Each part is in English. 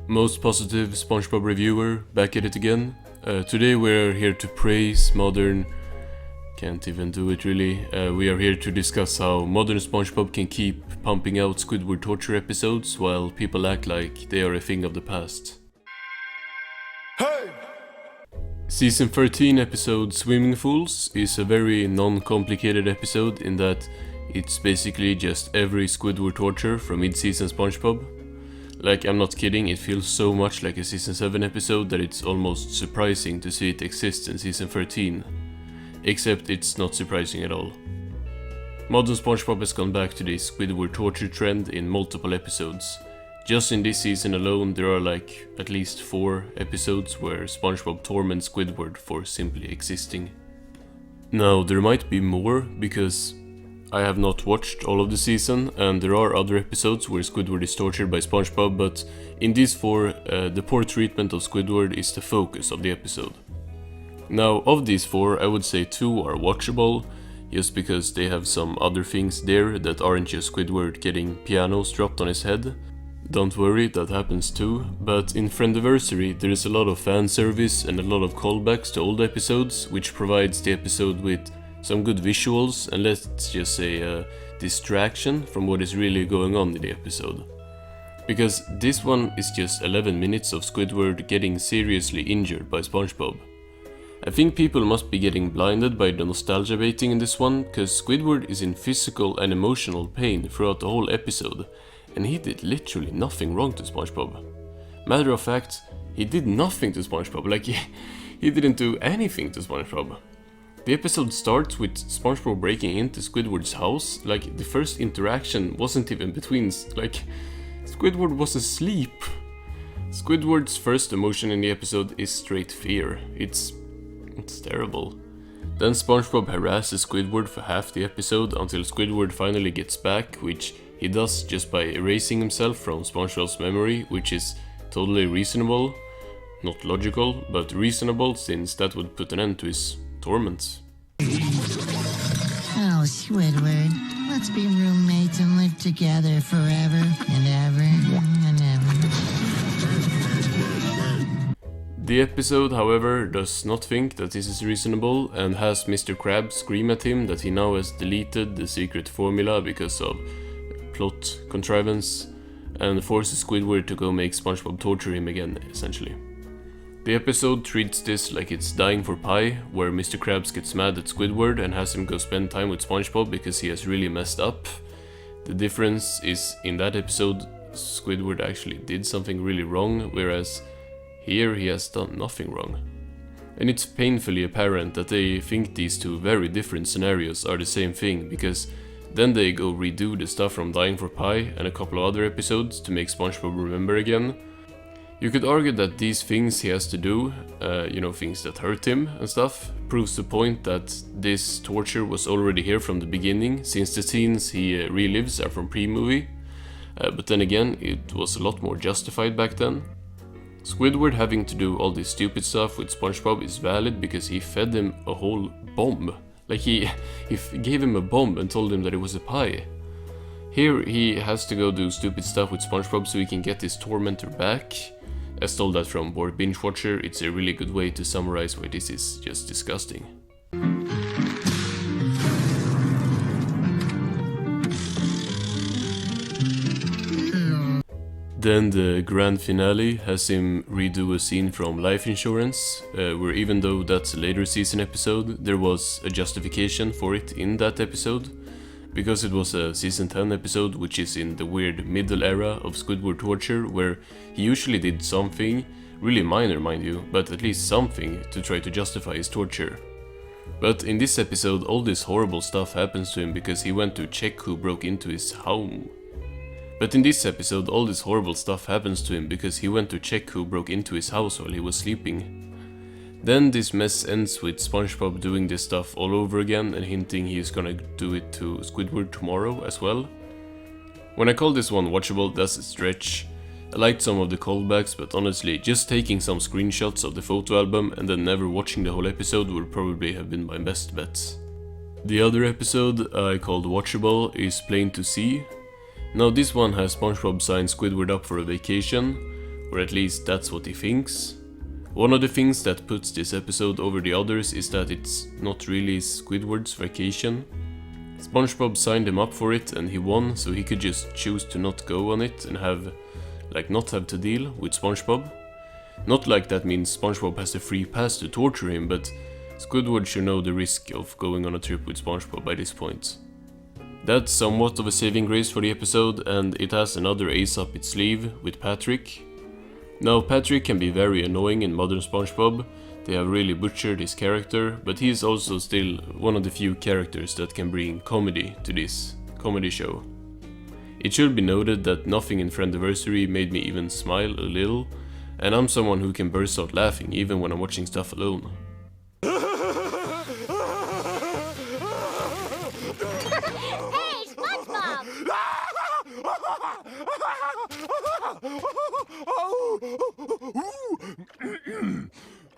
Most positive Spongebob reviewer, back at it again. Today we're here to praise modern... Can't even do it really. We are here to discuss how modern Spongebob can keep pumping out Squidward torture episodes while people act like they are a thing of the past. Hey! Season 13 episode Swimming Fools is a very non-complicated episode in that it's basically just every Squidward torture from mid-season Spongebob. Like, I'm not kidding, it feels so much like a season 7 episode that it's almost surprising to see it exist in season 13. Except it's not surprising at all. Modern Spongebob has gone back to this Squidward torture trend in multiple episodes. Just in this season alone there are like at least 4 episodes where Spongebob torments Squidward for simply existing. Now there might be more because I have not watched all of the season and there are other episodes where Squidward is tortured by Spongebob, but in these 4 the poor treatment of Squidward is the focus of the episode. Now, of these 4, I would say 2 are watchable, just because they have some other things there that aren't just Squidward getting pianos dropped on his head. Don't worry, that happens too, but in Friendiversary there is a lot of fan service and a lot of callbacks to old episodes, which provides the episode with some good visuals and let's just say a distraction from what is really going on in the episode. Because this one is just 11 minutes of Squidward getting seriously injured by Spongebob. I think people must be getting blinded by the nostalgia baiting in this one, cause Squidward is in physical and emotional pain throughout the whole episode, and he did literally nothing wrong to Spongebob. Matter of fact, he did nothing to Spongebob, like he didn't do anything to Spongebob. The episode starts with Spongebob breaking into Squidward's house, like the first interaction wasn't even between, like, Squidward was asleep. Squidward's first emotion in the episode is straight fear. It's terrible. Then Spongebob harasses Squidward for half the episode until Squidward finally gets back, which he does just by erasing himself from SpongeBob's memory, which is totally reasonable. Not logical, but reasonable, since that would put an end to his torments. Oh, Squidward, let's be roommates and live together forever and ever and ever. The episode, however, does not think that this is reasonable and has Mr. Krabs scream at him that he now has deleted the secret formula because of plot contrivance and forces Squidward to go make SpongeBob torture him again, essentially. The episode treats this like it's Dying for Pie, where Mr. Krabs gets mad at Squidward and has him go spend time with SpongeBob because he has really messed up. The difference is, in that episode, Squidward actually did something really wrong, whereas here he has done nothing wrong. And it's painfully apparent that they think these 2 very different scenarios are the same thing, because then they go redo the stuff from Dying for Pie and a couple of other episodes to make SpongeBob remember again. You could argue that these things he has to do, things that hurt him and stuff, proves the point that this torture was already here from the beginning, since the scenes he relives are from pre-movie. But then again, it was a lot more justified back then. Squidward having to do all this stupid stuff with SpongeBob is valid because he fed him a whole bomb. Like he gave him a bomb and told him that it was a pie. Here he has to go do stupid stuff with SpongeBob so he can get his tormentor back. I stole that from Bored Binge Watcher. It's a really good way to summarize why this is just disgusting. Then the grand finale has him redo a scene from Life Insurance, where even though that's a later season episode, there was a justification for it in that episode, because it was a season 10 episode which is in the weird middle era of Squidward torture, where he usually did something, really minor mind you, but at least something to try to justify his torture. But in this episode all this horrible stuff happens to him because he went to check who broke into his home. But in this episode all this horrible stuff happens to him because he went to check who broke into his house while he was sleeping. Then this mess ends with SpongeBob doing this stuff all over again and hinting he's gonna do it to Squidward tomorrow as well. When I call this one watchable, that's a stretch. I liked some of the callbacks, but honestly, just taking some screenshots of the photo album and then never watching the whole episode would probably have been my best bet. The other episode I called watchable is Plain to See. Now this one has SpongeBob sign Squidward up for a vacation, or at least that's what he thinks. One of the things that puts this episode over the others is that it's not really Squidward's vacation. SpongeBob signed him up for it and he won, so he could just choose to not go on it and not have to deal with SpongeBob. Not like that means SpongeBob has a free pass to torture him, but Squidward should know the risk of going on a trip with SpongeBob by this point. That's somewhat of a saving grace for the episode, and it has another ace up its sleeve with Patrick. Now, Patrick can be very annoying in modern SpongeBob. They have really butchered his character, but he is also still one of the few characters that can bring comedy to this comedy show. It should be noted that nothing in Friendiversary made me even smile a little, and I'm someone who can burst out laughing even when I'm watching stuff alone. Hey, SpongeBob!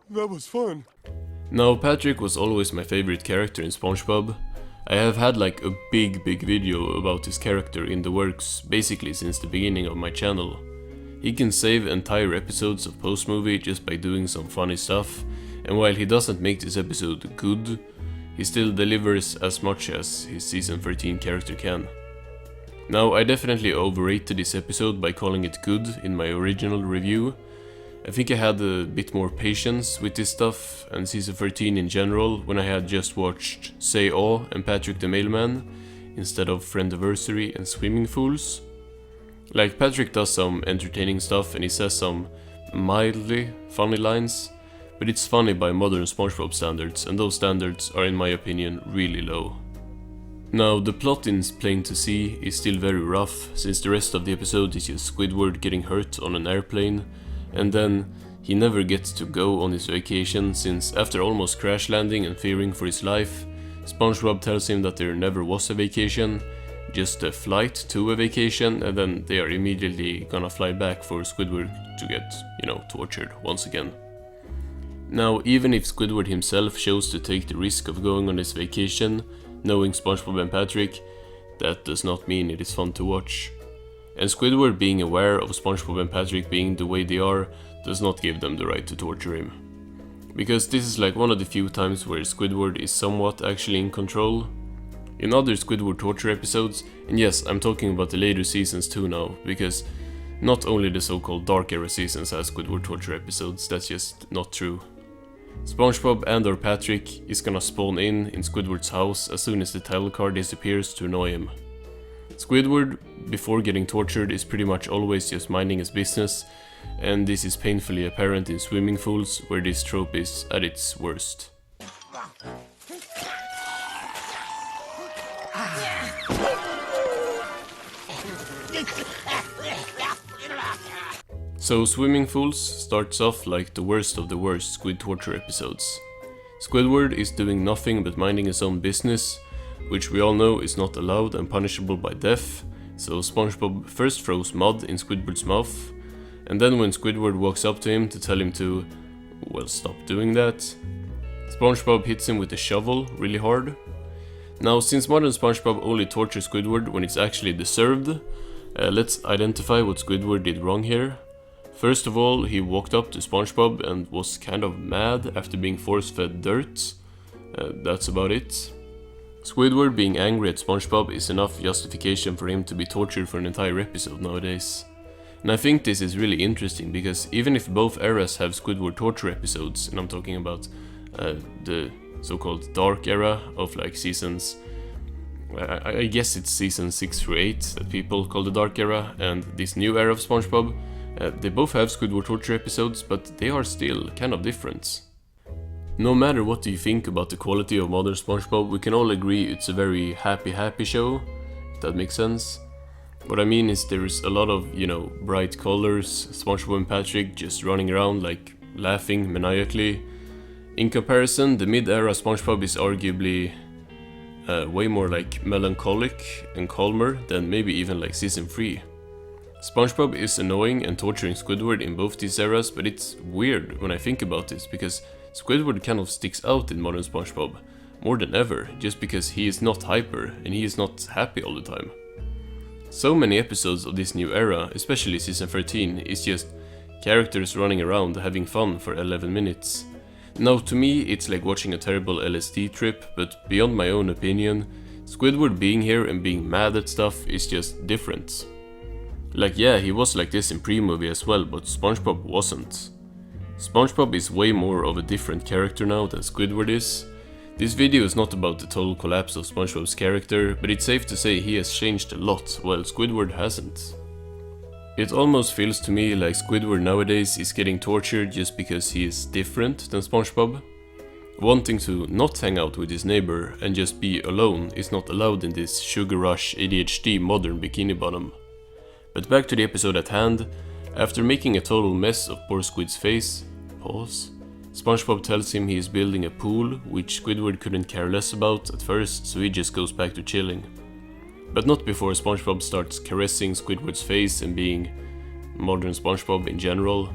That was fun. Now, Patrick was always my favorite character in SpongeBob. I have had like a big video about his character in the works basically since the beginning of my channel. He can save entire episodes of post-movie just by doing some funny stuff, and while he doesn't make this episode good, he still delivers as much as his season 13 character can. Now, I definitely overrated this episode by calling it good in my original review. I think I had a bit more patience with this stuff and season 13 in general when I had just watched Say Aw and Patrick the Mailman instead of Friendiversary and Swimming Fools. Like, Patrick does some entertaining stuff and he says some mildly funny lines, but it's funny by modern SpongeBob standards, and those standards are in my opinion really low. Now, the plot in Plain to See is still very rough, since the rest of the episode is just Squidward getting hurt on an airplane, and then he never gets to go on his vacation, since after almost crash landing and fearing for his life, SpongeBob tells him that there never was a vacation, just a flight to a vacation, and then they are immediately gonna fly back for Squidward to get, tortured once again. Now, even if Squidward himself chose to take the risk of going on his vacation, knowing SpongeBob and Patrick, that does not mean it is fun to watch. And Squidward being aware of SpongeBob and Patrick being the way they are does not give them the right to torture him. Because this is like one of the few times where Squidward is somewhat actually in control. In other Squidward torture episodes, and yes, I'm talking about the later seasons too now, because not only the so-called Dark Era seasons has Squidward torture episodes, that's just not true. SpongeBob and/or Patrick is gonna spawn in Squidward's house as soon as the title card disappears to annoy him. Squidward, before getting tortured, is pretty much always just minding his business, and this is painfully apparent in Swimming Fools, where this trope is at its worst. So Swimming Fools starts off like the worst of the worst Squid torture episodes. Squidward is doing nothing but minding his own business, which we all know is not allowed and punishable by death, so SpongeBob first throws mud in Squidward's mouth, and then when Squidward walks up to him to tell him to, well, stop doing that, SpongeBob hits him with a shovel really hard. Now, since modern SpongeBob only tortures Squidward when it's actually deserved, let's identify what Squidward did wrong here. First of all, he walked up to SpongeBob and was kind of mad after being force-fed dirt. That's about it. Squidward being angry at SpongeBob is enough justification for him to be tortured for an entire episode nowadays. And I think this is really interesting because even if both eras have Squidward torture episodes, and I'm talking about the so-called Dark Era of like seasons, I guess it's season 6 through 8 that people call the Dark Era, and this new era of SpongeBob, they both have Squidward torture episodes, but they are still kind of different. No matter what you think about the quality of modern SpongeBob, we can all agree it's a very happy show, if that makes sense. What I mean is there's a lot of, bright colors, SpongeBob and Patrick just running around like laughing maniacally. In comparison, the mid-era SpongeBob is arguably way more like melancholic and calmer than maybe even like season 3. SpongeBob is annoying and torturing Squidward in both these eras, but it's weird when I think about this because Squidward kind of sticks out in modern SpongeBob more than ever, just because he is not hyper and he is not happy all the time. So many episodes of this new era, especially season 13, is just characters running around having fun for 11 minutes. Now to me it's like watching a terrible LSD trip, but beyond my own opinion, Squidward being here and being mad at stuff is just different. Like yeah, he was like this in pre-movie as well, but Spongebob wasn't. Spongebob is way more of a different character now than Squidward is. This video is not about the total collapse of Spongebob's character, but it's safe to say he has changed a lot, while Squidward hasn't. It almost feels to me like Squidward nowadays is getting tortured just because he is different than Spongebob. Wanting to not hang out with his neighbor and just be alone is not allowed in this sugar rush ADHD modern Bikini Bottom. But back to the episode at hand. After making a total mess of poor Squid's face, SpongeBob tells him he is building a pool, which Squidward couldn't care less about at first, so he just goes back to chilling. But not before SpongeBob starts caressing Squidward's face and being modern SpongeBob in general.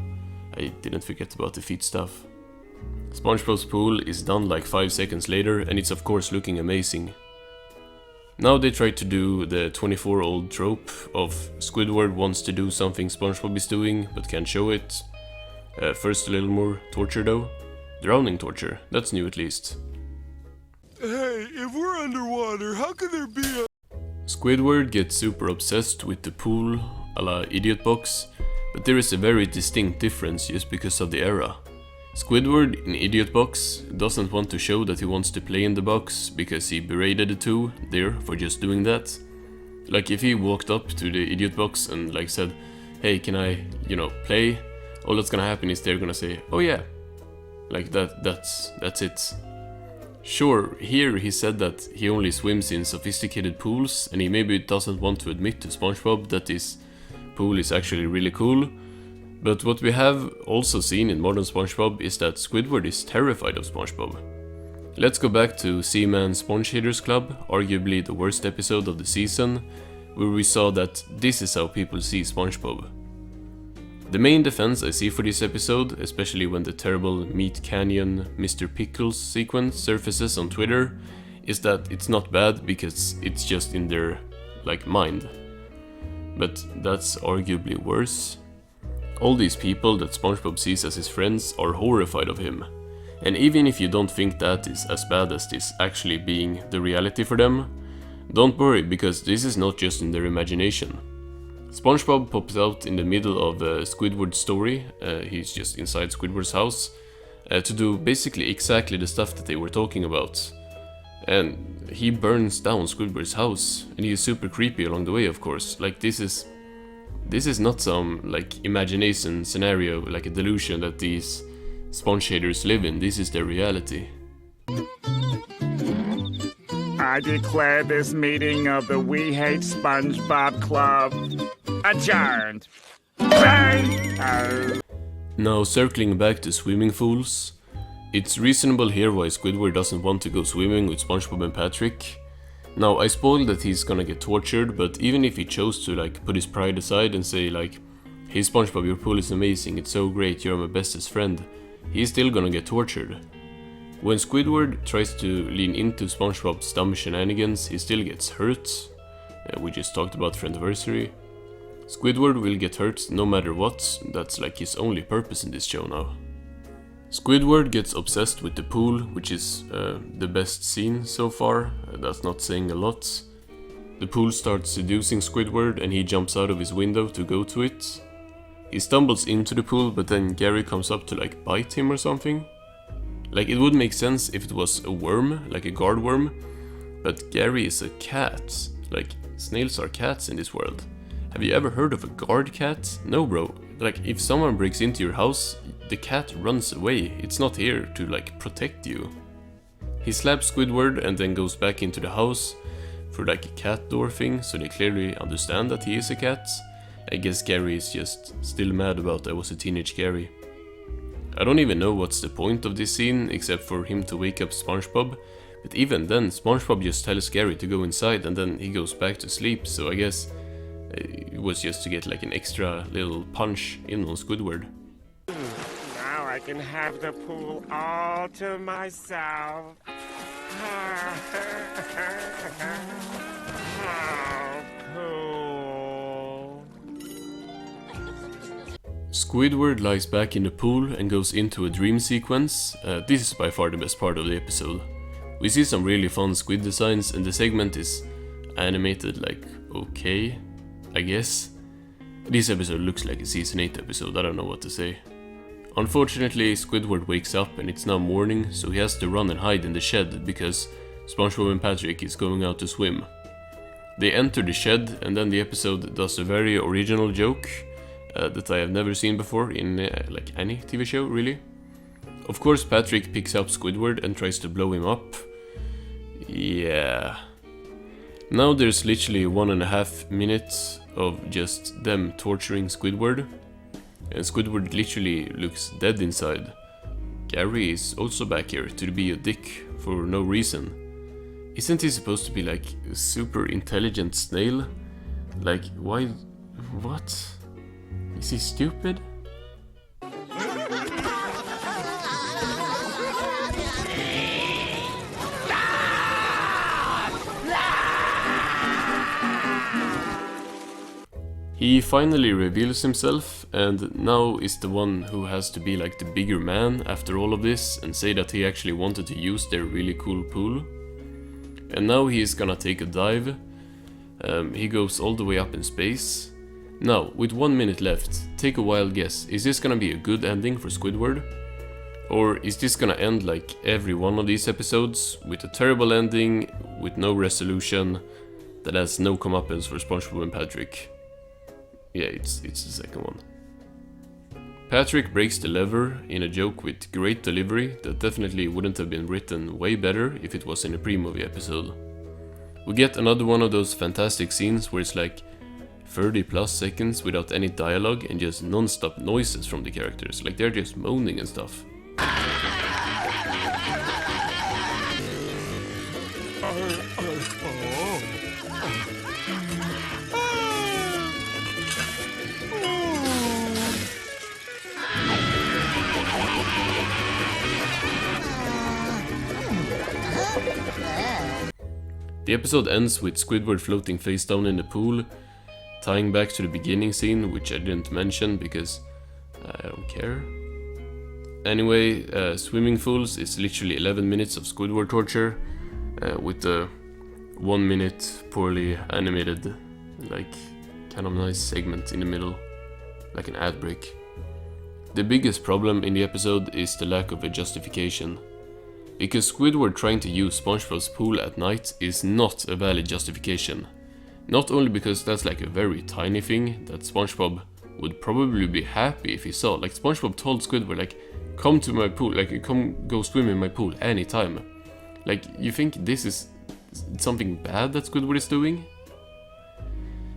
I didn't forget about the feet stuff. SpongeBob's pool is done like 5 seconds later, and it's of course looking amazing. Now they try to do the 24-old trope of Squidward wants to do something SpongeBob is doing, but can't show it. First a little more torture though. Drowning torture, that's new at least. Hey, if we're underwater, how could there be a... Squidward gets super obsessed with the pool, a la Idiot Box, but there is a very distinct difference just because of the era. Squidward in Idiot Box doesn't want to show that he wants to play in the box because he berated the two there for just doing that. Like if he walked up to the Idiot Box and like said, hey, can I, play? All that's gonna happen is they're gonna say, oh yeah. Like that's it. Sure, here he said that he only swims in sophisticated pools and he maybe doesn't want to admit to SpongeBob that this pool is actually really cool. But what we have also seen in modern SpongeBob is that Squidward is terrified of SpongeBob. Let's go back to Seaman Sponge Haters Club, arguably the worst episode of the season, where we saw that this is how people see SpongeBob. The main defense I see for this episode, especially when the terrible Meat Canyon Mr. Pickles sequence surfaces on Twitter, is that it's not bad because it's just in their, mind. But that's arguably worse. All these people that SpongeBob sees as his friends are horrified of him. And even if you don't think that is as bad as this actually being the reality for them, don't worry, because this is not just in their imagination. SpongeBob pops out in the middle of Squidward's story, he's just inside Squidward's house, to do basically exactly the stuff that they were talking about. And he burns down Squidward's house, and he is super creepy along the way, of course. This is not some, imagination scenario, like a delusion that these sponge haters live in. This is their reality. I declare this meeting of the We Hate SpongeBob Club adjourned. Now, circling back to swimming fools, it's reasonable here why Squidward doesn't want to go swimming with SpongeBob and Patrick. Now, I spoiled that he's gonna get tortured, but even if he chose to put his pride aside and say hey SpongeBob, your pool is amazing, it's so great, you're my bestest friend, he's still gonna get tortured. When Squidward tries to lean into SpongeBob's dumb shenanigans, he still gets hurt. We just talked about Friendiversary. Squidward will get hurt no matter what, that's his only purpose in this show now. Squidward gets obsessed with the pool, which is the best scene so far, that's not saying a lot. The pool starts seducing Squidward and he jumps out of his window to go to it. He stumbles into the pool, but then Gary comes up to bite him or something. It would make sense if it was a worm, like a guard worm, but Gary is a cat. Snails are cats in this world. Have you ever heard of a guard cat? No, bro. If someone breaks into your house, the cat runs away. It's not here to protect you. He slaps Squidward and then goes back into the house for a cat door thing, so they clearly understand that he is a cat. I guess Gary is just still mad about I was a teenage Gary. I don't even know what's the point of this scene except for him to wake up SpongeBob, but even then SpongeBob just tells Gary to go inside and then he goes back to sleep, so I guess it was just to get an extra little punch in on Squidward. Now I can have the pool all to myself. Oh, pool. Squidward lies back in the pool and goes into a dream sequence. This is by far the best part of the episode. We see some really fun squid designs and the segment is animated like okay, I guess. This episode looks like a season 8 episode, I don't know what to say. Unfortunately, Squidward wakes up and it's now morning, so he has to run and hide in the shed because Spongebob and Patrick is going out to swim. They enter the shed and then the episode does a very original joke that I have never seen before in like any TV show really. Of course Patrick picks up Squidward and tries to blow him up. Yeah. Now there's literally 1.5 minutes of just them torturing Squidward. And Squidward literally looks dead inside. Gary is also back here to be a dick for no reason. Isn't he supposed to be like a super intelligent snail? Like, why? What? Is he stupid? He finally reveals himself and now is the one who has to be like the bigger man after all of this and say that he actually wanted to use their really cool pool. And now he is gonna take a dive. He goes all the way up in space. Now, with 1 minute left, take a wild guess. Is this gonna be a good ending for Squidward? Or is this gonna end like every one of these episodes with a terrible ending, with no resolution, that has no comeuppance for SpongeBob and Patrick? Yeah, it's the second one. Patrick breaks the lever in a joke with great delivery that definitely wouldn't have been written way better if it was in a pre-movie episode. We get another one of those fantastic scenes where it's like 30 plus seconds without any dialogue and just non-stop noises from the characters, like they're just moaning and stuff. The episode ends with Squidward floating face down in the pool, tying back to the beginning scene, which I didn't mention because I don't care. Anyway, Swimming Fools is literally 11 minutes of Squidward torture, with a 1 minute poorly animated, like, kind of nice segment in the middle, like an ad break. The biggest problem in the episode is the lack of a justification. Because Squidward trying to use SpongeBob's pool at night is not a valid justification. Not only because that's like a very tiny thing that SpongeBob would probably be happy if he saw. Like SpongeBob told Squidward like, come to my pool, like come go swim in my pool anytime. Like, you think this is something bad that Squidward is doing?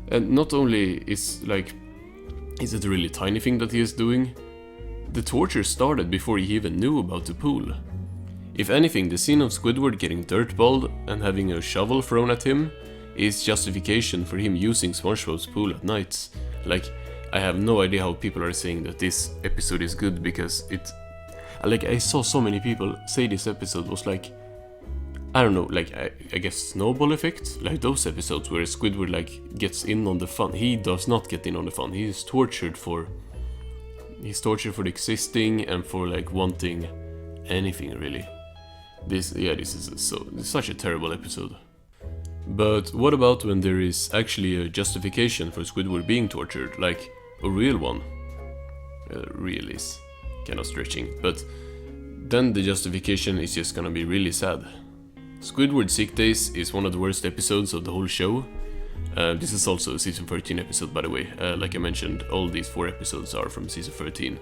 And not only is it a really tiny thing that he is doing, the torture started before he even knew about the pool. If anything, the scene of Squidward getting dirtballed and having a shovel thrown at him is justification for him using SpongeBob's pool at night. Like, I have no idea how people are saying that this episode is good because I saw so many people say this episode was like, I don't know, like I guess snowball effect, like those episodes where Squidward like gets in on the fun. He does not get in on the fun. He's tortured for the existing and for like wanting anything really. This is such a terrible episode. But what about when there is actually a justification for Squidward being tortured, like a real one? Real is kind of stretching, but then the justification is just gonna be really sad. Squidward Sick Days is one of the worst episodes of the whole show. This is also a season 13 episode, by the way. Like I mentioned, all these 4 episodes are from season 13,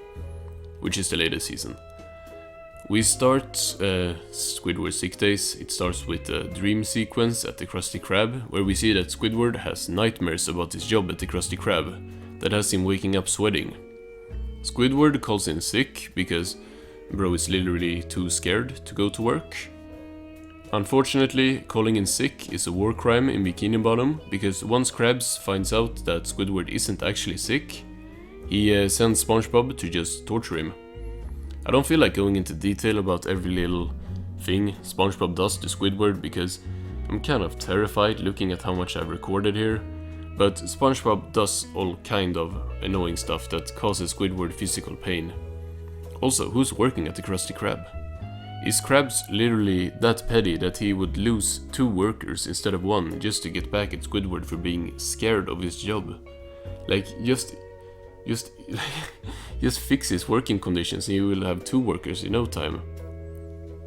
which is the latest season. We start Squidward Sick Days. It starts with a dream sequence at the Krusty Krab, where we see that Squidward has nightmares about his job at the Krusty Krab that has him waking up sweating. Squidward calls in sick because bro is literally too scared to go to work. Unfortunately, calling in sick is a war crime in Bikini Bottom because once Krabs finds out that Squidward isn't actually sick, he sends SpongeBob to just torture him. I don't feel like going into detail about every little thing SpongeBob does to Squidward because I'm kind of terrified looking at how much I've recorded here, But Spongebob does all kind of annoying stuff that causes Squidward physical pain. Also, who's working at the Krusty Krab? Is Krabs literally that petty that he would lose 2 workers instead of 1 just to get back at Squidward for being scared of his job? Like, just fix his working conditions and you will have 2 workers in no time.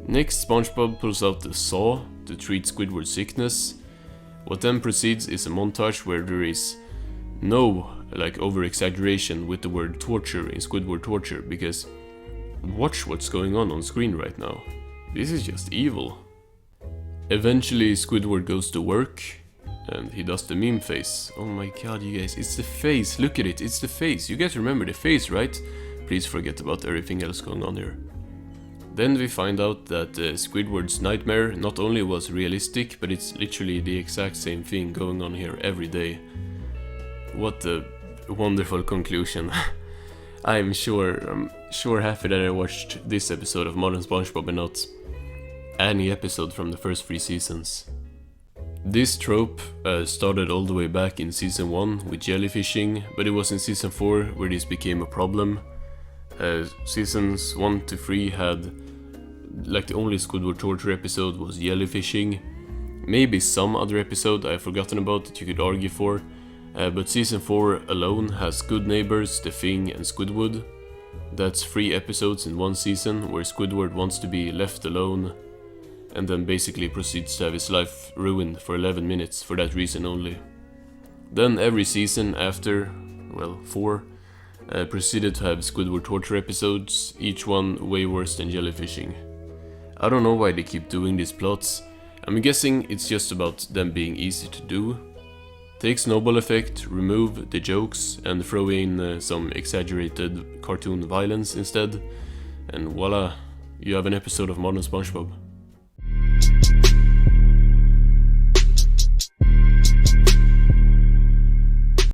Next, SpongeBob pulls out the saw to treat Squidward's sickness. What then proceeds is a montage where there is no over-exaggeration with the word torture in Squidward torture, because watch what's going on screen right now. This is just evil. Eventually Squidward goes to work and he does the meme face. Oh my god, you guys, it's the face, look at it, it's the face. You guys remember the face, right? Please forget about everything else going on here. Then we find out that Squidward's nightmare not only was realistic, but it's literally the exact same thing going on here every day. What a wonderful conclusion. I'm sure happy that I watched this episode of Modern SpongeBob and not any episode from the first 3 seasons. This trope started all the way back in season 1 with jellyfishing, but it was in season 4 where this became a problem. Seasons 1 to 3 had, the only Squidward torture episode was jellyfishing. Maybe some other episode I've forgotten about that you could argue for, but season 4 alone has Good Neighbors, The Thing and Squidward. That's 3 episodes in one season where Squidward wants to be left alone and then basically proceeds to have his life ruined for 11 minutes for that reason only. Then every season after, 4, proceeded to have Squidward torture episodes, each one way worse than jellyfishing. I don't know why they keep doing these plots. I'm guessing it's just about them being easy to do. Take snowball effect, remove the jokes and throw in some exaggerated cartoon violence instead, and voila, you have an episode of Modern SpongeBob.